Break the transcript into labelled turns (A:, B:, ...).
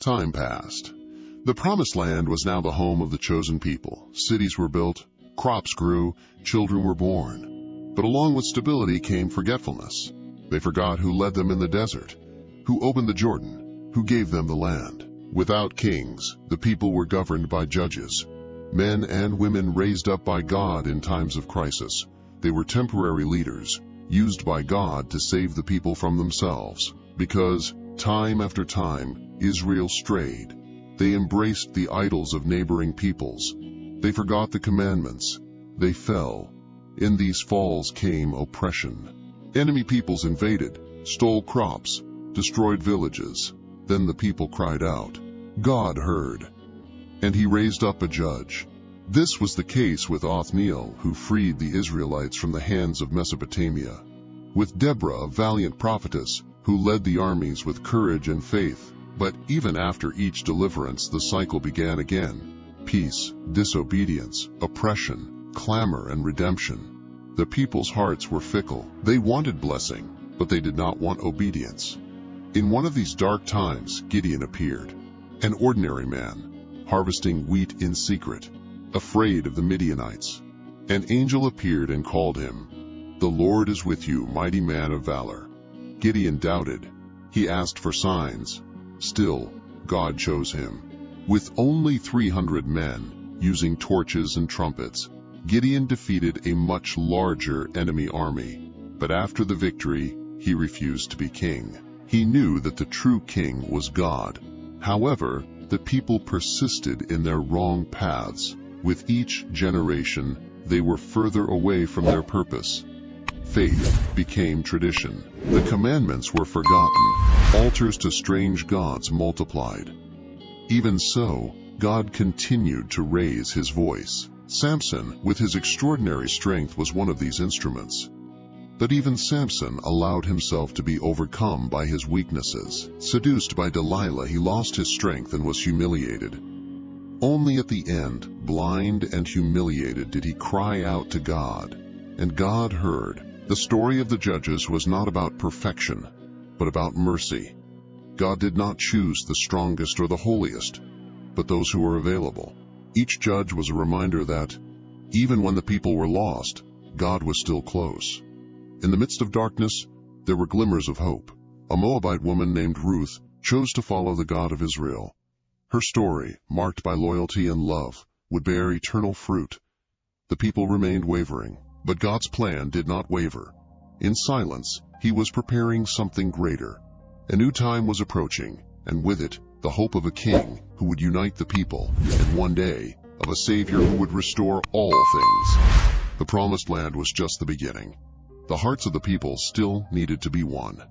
A: Time passed. The Promised Land was now the home of the chosen people. Cities were built, crops grew, children were born. But along with stability came forgetfulness. They forgot who led them in the desert, who opened the Jordan, who gave them the land. Without kings, the people were governed by judges, men and women raised up by God in times of crisis. They were temporary leaders, used by God to save the people from themselves. Because, time after time, Israel strayed. They embraced the idols of neighboring peoples. They forgot the commandments. They fell. In these falls came oppression. Enemy peoples invaded, stole crops, destroyed villages. Then the people cried out. God heard, and he raised up a judge. This was the case with Othniel, who freed the Israelites from the hands of Mesopotamia. With Deborah, a valiant prophetess, who led the armies with courage and faith. But even after each deliverance, the cycle began again. Peace, disobedience, oppression, clamor, and redemption. The people's hearts were fickle. They wanted blessing, but they did not want obedience. In one of these dark times, Gideon appeared, an ordinary man, harvesting wheat in secret, afraid of the Midianites. An angel appeared and called him. The Lord is with you, mighty man of valor. Gideon doubted. He asked for signs. Still, God chose him. With only 300 men, using torches and trumpets, Gideon defeated a much larger enemy army. But after the victory, he refused to be king. He knew that the true king was God. However, the people persisted in their wrong paths. With each generation, they were further away from their purpose. Faith became tradition. The commandments were forgotten. Altars to strange gods multiplied. Even so, God continued to raise his voice. Samson, with his extraordinary strength, was one of these instruments. But even Samson allowed himself to be overcome by his weaknesses. Seduced by Delilah, he lost his strength and was humiliated. Only at the end, blind and humiliated, did he cry out to God. And God heard. The story of the judges was not about perfection, but about mercy. God did not choose the strongest or the holiest, but those who were available. Each judge was a reminder that, even when the people were lost, God was still close. In the midst of darkness, there were glimmers of hope. A Moabite woman named Ruth chose to follow the God of Israel. Her story, marked by loyalty and love, would bear eternal fruit. The people remained wavering, but God's plan did not waver. In silence, he was preparing something greater. A new time was approaching, and with it, the hope of a king who would unite the people, and one day, of a Savior who would restore all things. The Promised Land was just the beginning. The hearts of the people still needed to be won.